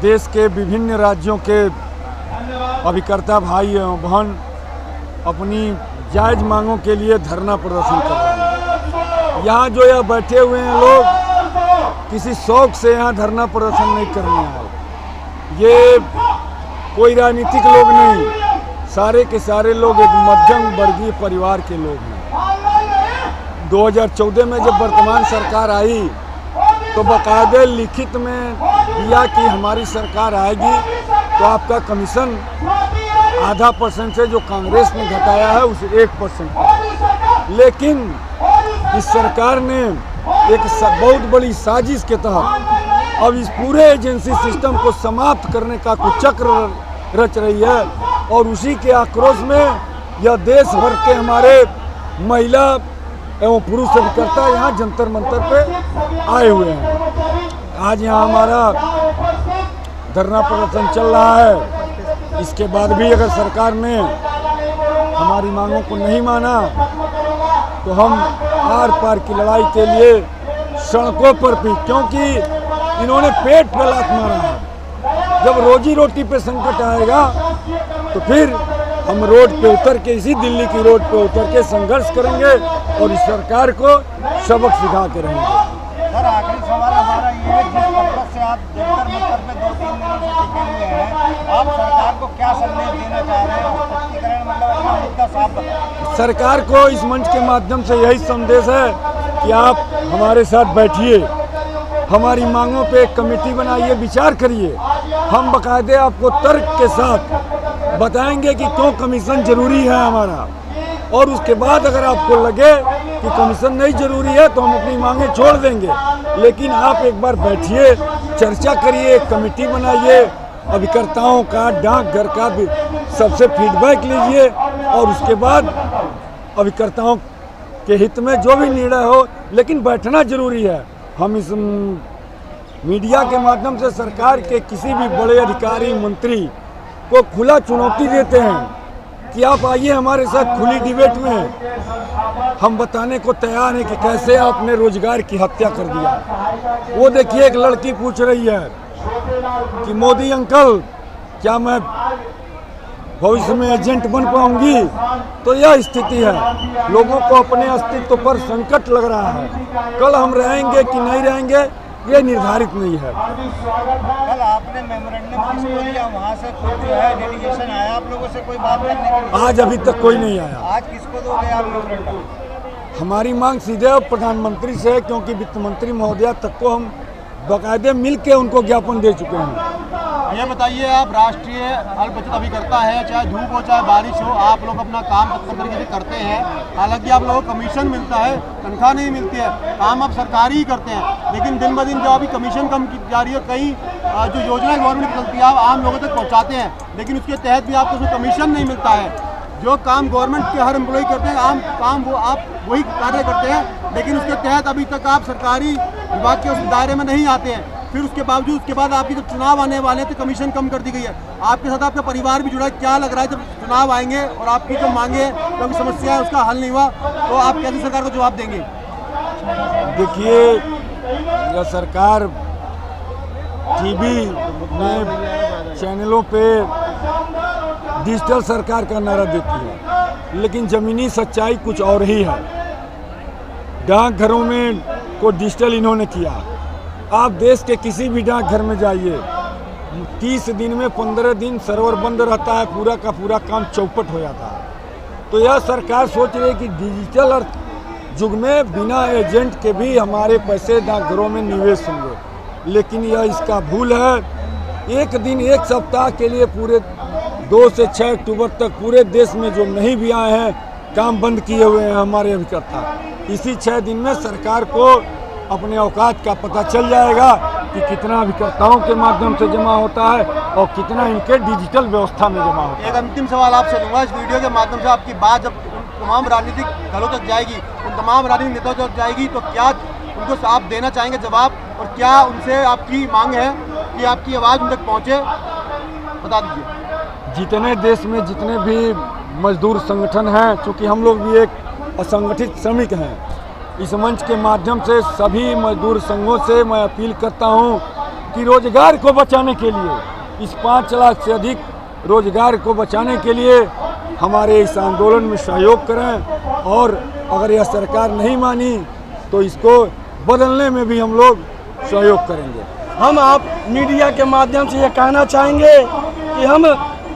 देश के विभिन्न राज्यों के अभिकर्ता भाई एवं बहन अपनी जायज़ मांगों के लिए धरना प्रदर्शन कर रहे हैं। यहाँ जो यह बैठे हुए हैं लोग किसी शौक से यहाँ धरना प्रदर्शन नहीं करने आए। ये कोई राजनीतिक लोग नहीं, सारे के सारे लोग एक मध्यम वर्गीय परिवार के लोग हैं। 2014 में जब वर्तमान सरकार आई तो बाकायदे लिखित में दिया कि हमारी सरकार आएगी तो आपका कमीशन आधा % से जो कांग्रेस ने घटाया है उसे 1% पर। लेकिन इस सरकार ने एक बहुत बड़ी साजिश के तहत अब इस पूरे एजेंसी सिस्टम को समाप्त करने का कुछ चक्र रच रही है और उसी के आक्रोश में यह देश भर के हमारे महिला एवं पुरुष अभिकर्ता यहाँ जंतर मंतर पे आए हुए हैं। आज यहाँ हमारा धरना प्रदर्शन चल रहा है। इसके बाद भी अगर सरकार ने हमारी मांगों को नहीं माना तो हम आर पार की लड़ाई के लिए सड़कों पर भी, क्योंकि इन्होंने पेट पर लात मारा है। जब रोजी रोटी पे संकट आएगा तो फिर हम रोड पे उतर के, इसी दिल्ली की रोड पे उतर के संघर्ष करेंगे और इस सरकार को सबक सिखा के रहेंगे। सर, आखिरी सवाल हमारा ये है, जिस पर्पज से आप जंतर मंतर पे 2-3 दिनों से टिके हुए हैं, आप सरकार को क्या संदेश देना चाह रहे हैं? स्पष्टीकरण मतलब अपना मुद्दा साफ बताएं। सरकार को इस मंच के माध्यम से यही संदेश है कि आप हमारे साथ बैठिए, हमारी मांगों पे एक कमेटी बनाइए, विचार करिए। हम बाकायदे आपको तर्क के साथ बताएंगे कि क्यों कमीशन जरूरी है हमारा, और उसके बाद अगर आपको लगे कि कमीशन नहीं जरूरी है तो हम अपनी मांगें छोड़ देंगे। लेकिन आप एक बार बैठिए, चर्चा करिए, एक कमेटी बनाइए, अभिकर्ताओं का, डाकघर का भी सबसे फीडबैक लीजिए और उसके बाद अभिकर्ताओं के हित में जो भी निर्णय हो, लेकिन बैठना जरूरी है। हम इस मीडिया के माध्यम से सरकार के किसी भी बड़े अधिकारी मंत्री को खुला चुनौती देते हैं कि आप आइए हमारे साथ खुली डिबेट में। हम बताने को तैयार हैं कि कैसे आपने रोजगार की हत्या कर दिया। वो देखिए, एक लड़की पूछ रही है कि मोदी अंकल, क्या मैं भविष्य में एजेंट बन पाऊंगी? तो यह स्थिति है, लोगों को अपने अस्तित्व पर संकट लग रहा है। कल हम रहेंगे कि नहीं रहेंगे ये निर्धारित नहीं है। कल आपने मेमोरेंडम किसको दिया? वहाँ से कोई जो है डेलीगेशन आया आप लोगों से कोई बात करने के लिए? आज अभी तक कोई नहीं आया। आज किसको दोगे आप मेमोरेंडम? हमारी मांग सीधे प्रधानमंत्री से है, क्योंकि वित्त मंत्री महोदया तक को हम बाकायदे मिल के उनको ज्ञापन दे चुके हैं। ये बताइए, आप राष्ट्रीय अल्प बचत अभिकर्ता है, चाहे धूप हो चाहे बारिश हो, आप लोग अपना काम तत्पर तरीके से करते हैं। हालांकि आप लोगों को कमीशन मिलता है, तनख्वाह नहीं मिलती है, काम आप सरकारी ही करते हैं, लेकिन दिन ब दिन जो अभी कमीशन कम की जा रही है, कई जो योजनाएं गवर्नमेंट की चलती है आप आम लोगों तक पहुँचाते हैं, लेकिन उसके तहत भी आपको उसमें कमीशन नहीं मिलता है। जो काम गवर्नमेंट के हर एम्प्लॉय करते हैं, आम काम वो आप वही कार्य करते हैं, लेकिन उसके तहत अभी तक आप सरकारी विभाग के उस दायरे में नहीं आते हैं। फिर उसके बावजूद उसके बाद आपकी जब चुनाव आने वाले हैं तो कमीशन कम कर दी गई है। आपके साथ आपका परिवार भी जुड़ा है, क्या लग रहा है जब चुनाव आएंगे और आपकी जो मांगे हैं, जो समस्या है उसका हल नहीं हुआ तो आप कैसे सरकार को जवाब देंगे? देखिए, यह सरकार टीवी में चैनलों पे डिजिटल सरकार का नारा देती है, लेकिन ज़मीनी सच्चाई कुछ और ही है। डाकघरों में को डिजिटल इन्होंने किया। आप देश के किसी भी डाकघर में जाइए, 30 दिन में 15 दिन सर्वर बंद रहता है, पूरा का पूरा काम चौपट हो जाता है। तो यह सरकार सोच रही है कि डिजिटल युग में बिना एजेंट के भी हमारे पैसे डाकघरों में निवेश होंगे, लेकिन यह इसका भूल है। एक दिन, एक सप्ताह के लिए पूरे 2 से 6 अक्टूबर तक पूरे देश में जो नहीं भी आए हैं, काम बंद किए हुए हैं हमारे अभिकर्ता। इसी 6 दिन में सरकार को अपने औकात का पता चल जाएगा कि कितना अभिकर्ताओं के माध्यम से जमा होता है और कितना इनके डिजिटल व्यवस्था में जमा होता है। एक अंतिम सवाल आपसे लूँगा, इस वीडियो के माध्यम से आपकी बात जब तमाम राजनीतिक दलों तक जाएगी, उन तमाम राजनीतिक नेताओं तक जाएगी, तो क्या उनको आप देना चाहेंगे जवाब, और क्या उनसे आपकी मांग है कि आपकी आवाज़ उन तक पहुँचे? बता दीजिए। जितने देश में जितने भी मजदूर संगठन हैं, चूँकि हम लोग भी एक असंगठित श्रमिक हैं, इस मंच के माध्यम से सभी मजदूर संघों से मैं अपील करता हूं कि रोजगार को बचाने के लिए, इस 5 लाख से अधिक रोजगार को बचाने के लिए हमारे इस आंदोलन में सहयोग करें। और अगर यह सरकार नहीं मानी तो इसको बदलने में भी हम लोग सहयोग करेंगे। हम आप मीडिया के माध्यम से ये कहना चाहेंगे कि हम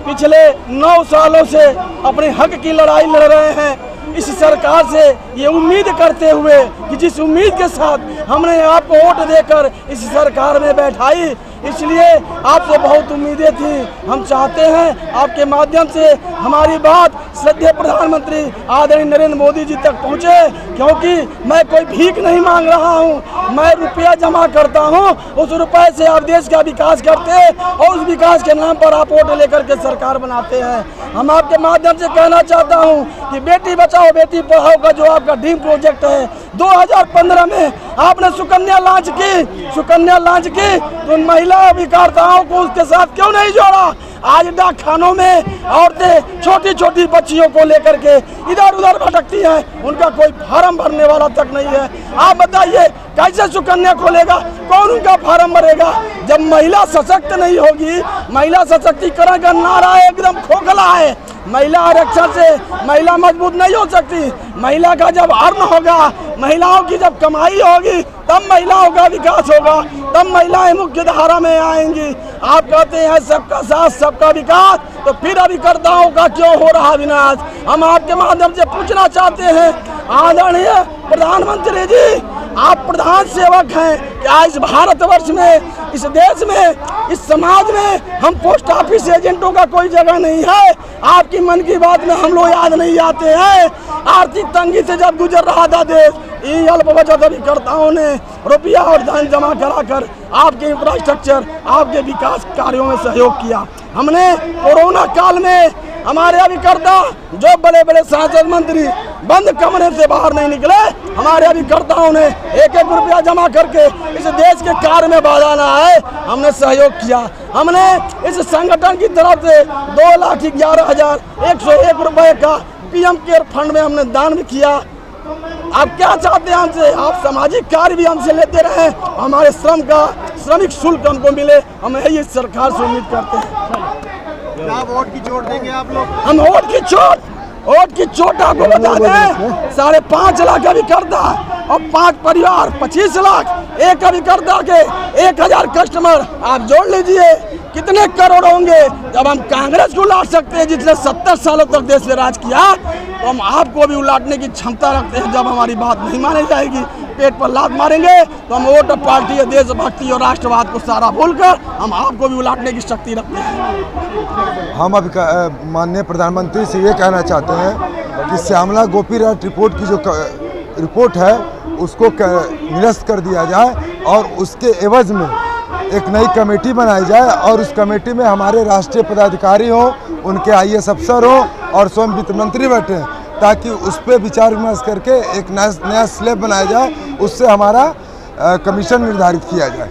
पिछले 9 सालों से अपने हक की लड़ाई लड़ रहे हैं। इस सरकार से ये उम्मीद करते हुए कि जिस उम्मीद के साथ हमने आपको वोट देकर इस सरकार में बैठाई, इसलिए आपसे बहुत उम्मीदें थी। हम चाहते हैं आपके माध्यम से हमारी बात श्रद्धेय प्रधानमंत्री आदरणीय नरेंद्र मोदी जी तक पहुंचे, क्योंकि मैं कोई भीख नहीं मांग रहा हूं, मैं रुपया जमा करता हूं, उस रुपए से आप देश का विकास करते हैं और उस विकास के नाम पर आप वोट लेकर के सरकार बनाते हैं। हम आपके माध्यम से कहना चाहता हूं कि बेटी बचाओ बेटी पढ़ाओ का जो आपका ड्रीम प्रोजेक्ट है, 2015 में आपने सुकन्या लॉन्च की तो महिला अभिकर्ताओं को उसके साथ क्यों नहीं जोड़ा? आज डाक खानों में औरतें छोटी छोटी बच्चियों को लेकर के इधर उधर भटकती हैं, उनका कोई फार्म भरने वाला तक नहीं है। आप बताइए कैसे सुकन्या खोलेगा, कौन उनका फार्म भरेगा? जब महिला सशक्त नहीं होगी, महिला सशक्तिकरण का नारा एकदम खोखला है। महिला आरक्षण से महिला मजबूत नहीं हो सकती। महिला का जब अर्न होगा, महिलाओं की जब कमाई होगी, तब महिलाओं का विकास होगा, तब महिलाएं मुख्य धारा में आएंगी। आप कहते हैं सबका साथ सबका विकास, तो फिर अभिकर्ताओं का क्यों हो रहा विनाश? हम आपके माध्यम से पूछना चाहते हैं आदरणीय प्रधानमंत्री जी, आप प्रधान सेवक हैं, क्या इस भारतवर्ष में, इस देश में, इस समाज में हम पोस्ट ऑफिस एजेंटों का कोई जगह नहीं है? आपकी मन की बात में हम लोग याद नहीं आते हैं? आर्थिक तंगी से जब गुजर रहा था देश, इन अल्प बचत अभिकर्ताओं ने रुपया और धन जमा कराकर आपके इंफ्रास्ट्रक्चर, आपके विकास कार्यों में सहयोग किया। हमने कोरोना काल में हमारे अभिकर्ता जो बड़े बड़े सांसद मंत्री बंद कमरे से बाहर नहीं निकले, हमारे अभिकर्ताओं ने 1-1 रुपया जमा करके इस देश के कार्य में बढ़ाना है, हमने सहयोग किया। हमने इस संगठन की तरफ से 2,11,101 रुपए का PM केयर फंड में हमने दान भी किया। आप क्या चाहते हैं हमसे? आप सामाजिक कार्य भी हमसे लेते रहे, हमारे श्रमिक शुल्क हमको मिले, हम यही सरकार से उम्मीद करते हैं। क्या वोट की चोट देंगे आप लोग? हम वोट की चोट आपको बता दें, 5.5 लाख अभिकर्ता और 5 परिवार 25 लाख, एक अभिकर्ता के 1000 कस्टमर, आप जोड़ लीजिए कितने करोड़ होंगे। जब हम कांग्रेस को उलाट सकते हैं जिसने 70 सालों तक देश में राज किया, तो हम आपको भी उलाटने की क्षमता रखते हैं। जब हमारी बात नहीं मानी जाएगी, पेट पर लात मारेंगे, तो हम वोट पार्टी, देशभक्ति और राष्ट्रवाद को सारा भूलकर हम आपको भी उलाटने की शक्ति रखते हैं। हम अभी माननीय प्रधानमंत्री से ये कहना चाहते हैं कि श्यामला गोपीनाथ रिपोर्ट की जो रिपोर्ट है उसको निरस्त कर दिया जाए और उसके एवज में एक नई कमेटी बनाई जाए और उस कमेटी में हमारे राष्ट्रीय पदाधिकारी हों, उनके IAS अफसर हों और स्वयं वित्त मंत्री बैठे, ताकि उस पर विचार विमर्श करके एक नया स्लैब बनाया जाए, उससे हमारा कमीशन निर्धारित किया जाए।